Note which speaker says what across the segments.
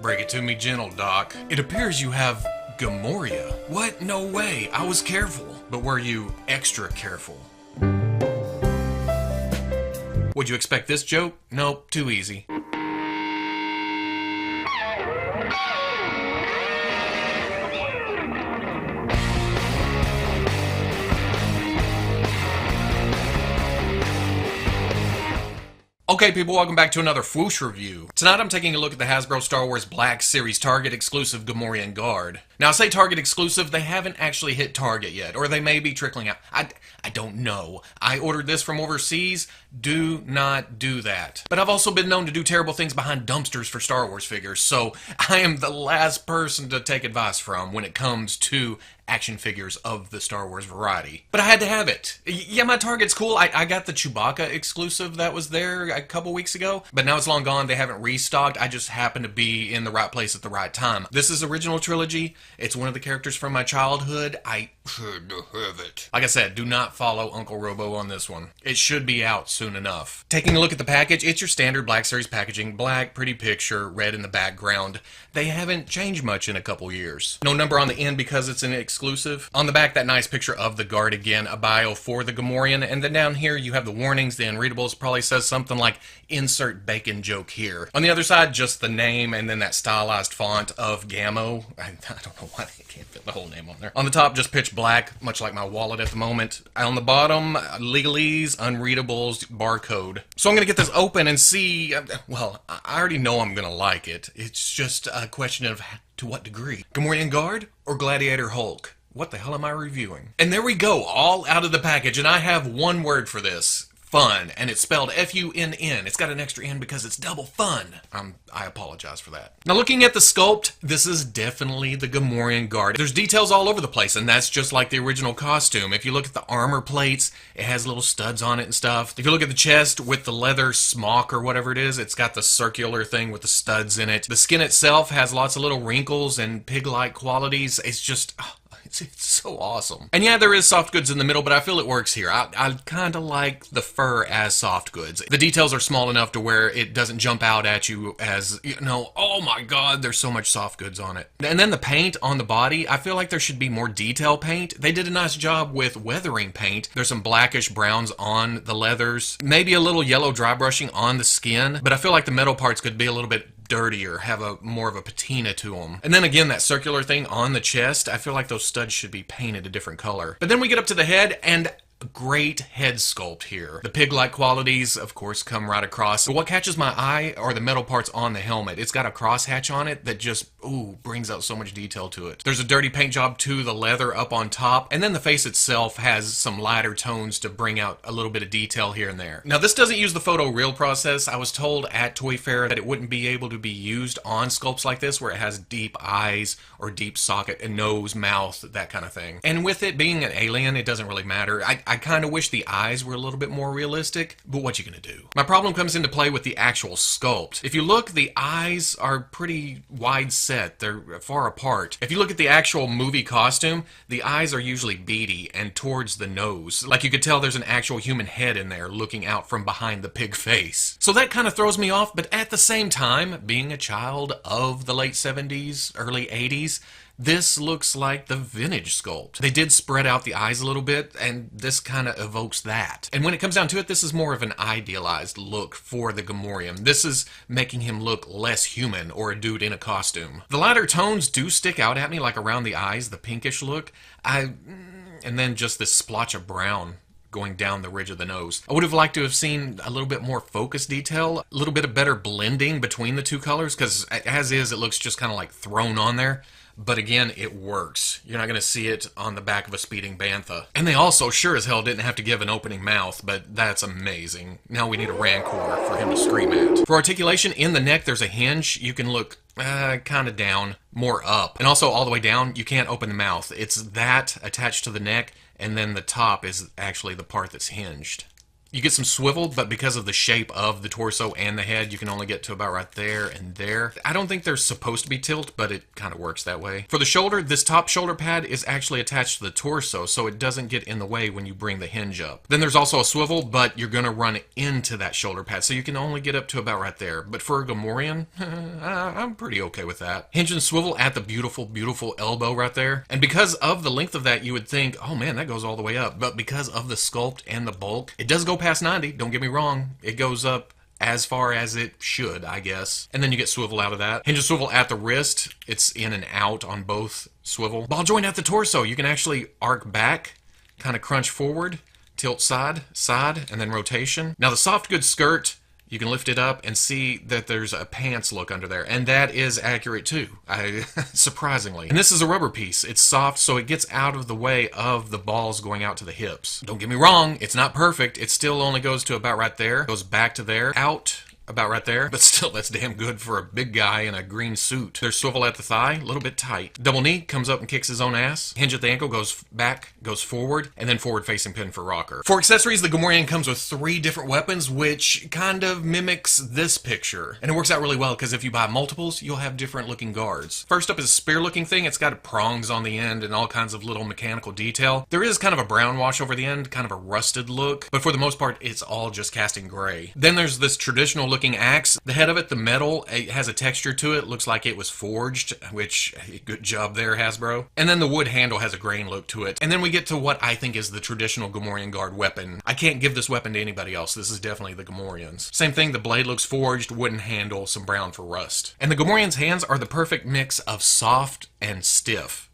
Speaker 1: Break it to me gentle, Doc. It appears you have Gamorrea. What? No way. I was careful. But were you extra careful? Would you expect this joke? Nope, too easy. Okay people, welcome back to another Fwoosh review. Tonight I'm taking a look at the Hasbro Star Wars Black Series Target exclusive Gamorrean Guard. Now I say Target exclusive, they haven't actually hit Target yet, or they may be trickling out. I don't know. I ordered this from overseas. Do not do that. But I've also been known to do terrible things behind dumpsters for Star Wars figures, so I am the last person to take advice from when it comes to action figures of the Star Wars variety. But I had to have it. Yeah, my Target's cool. I got the Chewbacca exclusive that was there a couple weeks ago, but now it's long gone. They haven't restocked. I just happened to be in the right place at the right time. This is original trilogy. It's one of the characters from my childhood. I had to have it. Like I said, do not follow Uncle Robo on this one. It should be out soon enough. Taking a look at the package, it's your standard Black Series packaging. Black, pretty picture, red in the background. They haven't changed much in a couple years. No number on the end because it's an exclusive. On the back, that nice picture of the guard again, a bio for the Gamorrean, and then down here you have the warnings, the unreadables, probably says something like, insert bacon joke here. On the other side, just the name and then that stylized font of Gamo. I don't know why they can't fit the whole name on there. On the top, just pitch black, much like my wallet at the moment. On the bottom, legalese, unreadables, barcode. So I'm gonna get this open and see, well, I already know I'm gonna like it. It's just a question of to what degree. Gamorrean Guard or Gladiator Hulk? What the hell am I reviewing? And there we go, all out of the package, and I have one word for this. Fun, and it's spelled F-U-N-N. It's got an extra N because it's double fun. I apologize for that. Now looking at the sculpt, this is definitely the Gamorrean Guard. There's details all over the place, and that's just like the original costume. If you look at the armor plates, it has little studs on it and stuff. If you look at the chest with the leather smock or whatever it is, it's got the circular thing with the studs in it. The skin itself has lots of little wrinkles and pig-like qualities. It's just... It's so awesome. And yeah, there is soft goods in the middle, but I feel it works here. I kind of like the fur as soft goods. The details are small enough to where it doesn't jump out at you as, you know, oh my god, there's so much soft goods on it. And then the paint on the body, I feel like there should be more detail paint. They did a nice job with weathering paint. There's some blackish browns on the leathers, maybe a little yellow dry brushing on the skin, but I feel like the metal parts could be a little bit dirtier, have a more of a patina to them. And then again, that circular thing on the chest, I feel like those studs should be painted a different color. But then we get up to the head, and a great head sculpt here. The pig-like qualities, of course, come right across. But what catches my eye are the metal parts on the helmet. It's got a crosshatch on it that just, ooh, brings out so much detail to it. There's a dirty paint job to the leather up on top, and then the face itself has some lighter tones to bring out a little bit of detail here and there. Now, this doesn't use the photoreal process. I was told at Toy Fair that it wouldn't be able to be used on sculpts like this, where it has deep eyes or deep socket and nose, mouth, that kind of thing. And with it being an alien, it doesn't really matter. I kind of wish the eyes were a little bit more realistic, but what you gonna do? My problem comes into play with the actual sculpt. If you look, the eyes are pretty wide set. They're far apart. If you look at the actual movie costume, the eyes are usually beady and towards the nose. Like you could tell there's an actual human head in there looking out from behind the pig face. So that kind of throws me off, but at the same time, being a child of the late 70s, early 80s, this looks like the vintage sculpt. They did spread out the eyes a little bit, and this kind of evokes that. And when it comes down to it, this is more of an idealized look for the Gamorrean. This is making him look less human, or a dude in a costume. The lighter tones do stick out at me, like around the eyes, the pinkish look. And then just this splotch of brown going down the ridge of the nose. I would have liked to have seen a little bit more focus detail, a little bit of better blending between the two colors, because as is, it looks just kind of like thrown on there. But again, it works. You're not going to see it on the back of a speeding bantha. And they also sure as hell didn't have to give an opening mouth, but that's amazing. Now we need a rancor for him to scream at. For articulation, in the neck there's a hinge. You can look kind of down, more up. And also all the way down, you can't open the mouth. It's that attached to the neck, and then the top is actually the part that's hinged. You get some swivel, but because of the shape of the torso and the head, you can only get to about right there and there. I don't think there's supposed to be tilt, but it kind of works that way. For the shoulder, this top shoulder pad is actually attached to the torso, so it doesn't get in the way when you bring the hinge up. Then there's also a swivel, but you're going to run into that shoulder pad, so you can only get up to about right there. But for a Gamorrean, I'm pretty okay with that. Hinge and swivel at the beautiful, beautiful elbow right there. And because of the length of that, you would think, oh man, that goes all the way up. But because of the sculpt and the bulk, it does go past 90, don't get me wrong. It goes up as far as it should, I guess. And then you get swivel out of that. Hinge and swivel at the wrist, it's in and out on both swivel. Ball joint at the torso, you can actually arc back, kind of crunch forward, tilt side, and then rotation. Now the soft goods skirt, you can lift it up and see that there's a pants look under there. And that is accurate too, surprisingly. And this is a rubber piece. It's soft, so it gets out of the way of the balls going out to the hips. Don't get me wrong, it's not perfect. It still only goes to about right there. Goes back to there, out, about right there, but still that's damn good for a big guy in a green suit. There's swivel at the thigh, a little bit tight. Double knee comes up and kicks his own ass. Hinge at the ankle, goes back, goes forward, and then forward facing pin for rocker. For accessories, the Gamorrean comes with 3 different weapons, which kind of mimics this picture. And it works out really well because if you buy multiples, you'll have different looking guards. First up is a spear looking thing. It's got prongs on the end and all kinds of little mechanical detail. There is kind of a brown wash over the end, kind of a rusted look, but for the most part, it's all just casting gray. Then there's this traditional looking axe. The head of it, the metal, it has a texture to it. Looks like it was forged, which, good job there, Hasbro. And then the wood handle has a grain look to it. And then we get to what I think is the traditional Gamorrean guard weapon. I can't give this weapon to anybody else. This is definitely the Gamorrean's. Same thing, the blade looks forged, wooden handle, some brown for rust. And the Gamorrean's hands are the perfect mix of soft and stiff.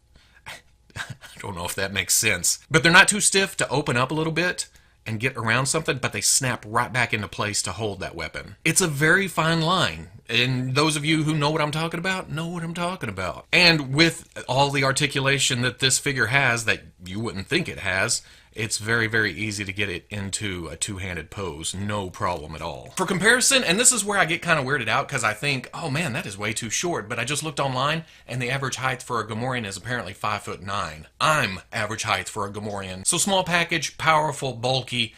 Speaker 1: I don't know if that makes sense. But they're not too stiff to open up a little bit and get around something, but they snap right back into place to hold that weapon. It's a very fine line, and those of you who know what I'm talking about, know what I'm talking about. And with all the articulation that this figure has that you wouldn't think it has, it's very, very easy to get it into a two-handed pose. No problem at all. For comparison, and this is where I get kind of weirded out because I think, oh man, that is way too short. But I just looked online and the average height for a Gamorrean is apparently 5'9". I'm average height for a Gamorrean. So small package, powerful, bulky.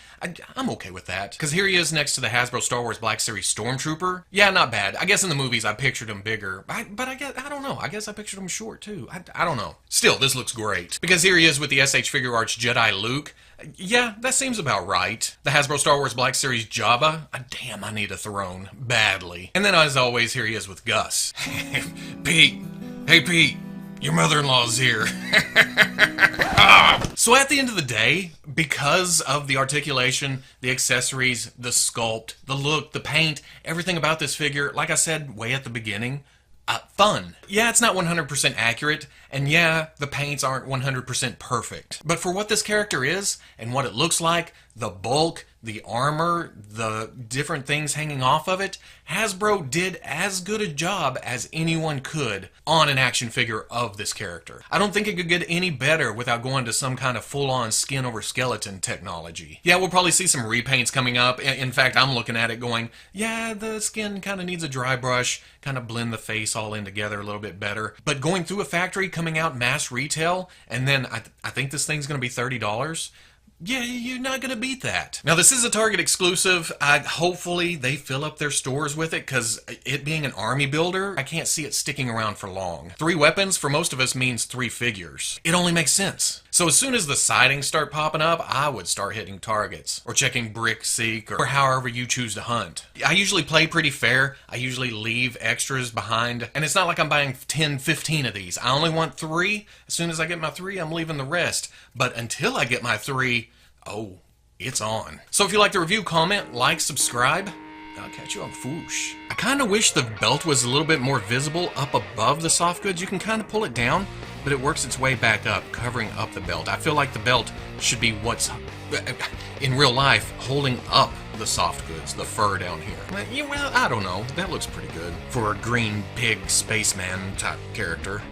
Speaker 1: I'm okay with that. Because here he is next to the Hasbro Star Wars Black Series Stormtrooper. Yeah, not bad. I guess in the movies I pictured him bigger. But I don't know. I guess I pictured him short too. I don't know. Still, this looks great. Because here he is with the SH Figure Arts Jedi Luke. Yeah, that seems about right. The Hasbro Star Wars Black Series Jabba. Damn, I need a throne. Badly. And then as always, here he is with Gus. Pete. Hey Pete. Your mother-in-law's here. So at the end of the day, because of the articulation, the accessories, the sculpt, the look, the paint, everything about this figure, like I said way at the beginning, fun. Yeah, it's not 100% accurate, and yeah, the paints aren't 100% perfect. But for what this character is, and what it looks like, the bulk, the armor, the different things hanging off of it, Hasbro did as good a job as anyone could on an action figure of this character. I don't think it could get any better without going to some kind of full-on skin over skeleton technology. Yeah, we'll probably see some repaints coming up. In fact, I'm looking at it going, yeah, the skin kind of needs a dry brush, kind of blend the face all in together a little bit better. But going through a factory, coming out mass retail, and then I think this thing's going to be $30. Yeah, you're not going to beat that. Now, this is a Target exclusive. Hopefully, they fill up their stores with it, because it being an army builder, I can't see it sticking around for long. 3 weapons, for most of us, means 3 figures. It only makes sense. So as soon as the sightings start popping up, I would start hitting Targets, or checking BrickSeek, or however you choose to hunt. I usually play pretty fair. I usually leave extras behind, and it's not like I'm buying 10, 15 of these. I only want 3. As soon as I get my 3, I'm leaving the rest. But until I get my 3, oh, it's on. So if you like the review, comment, like, subscribe. I'll catch you on Fwoosh. I kind of wish the belt was a little bit more visible up above the soft goods. You can kind of pull it down, but it works its way back up, covering up the belt. I feel like the belt should be what's, in real life, holding up the soft goods, the fur down here. Well, I don't know. That looks pretty good for a green pig spaceman type character.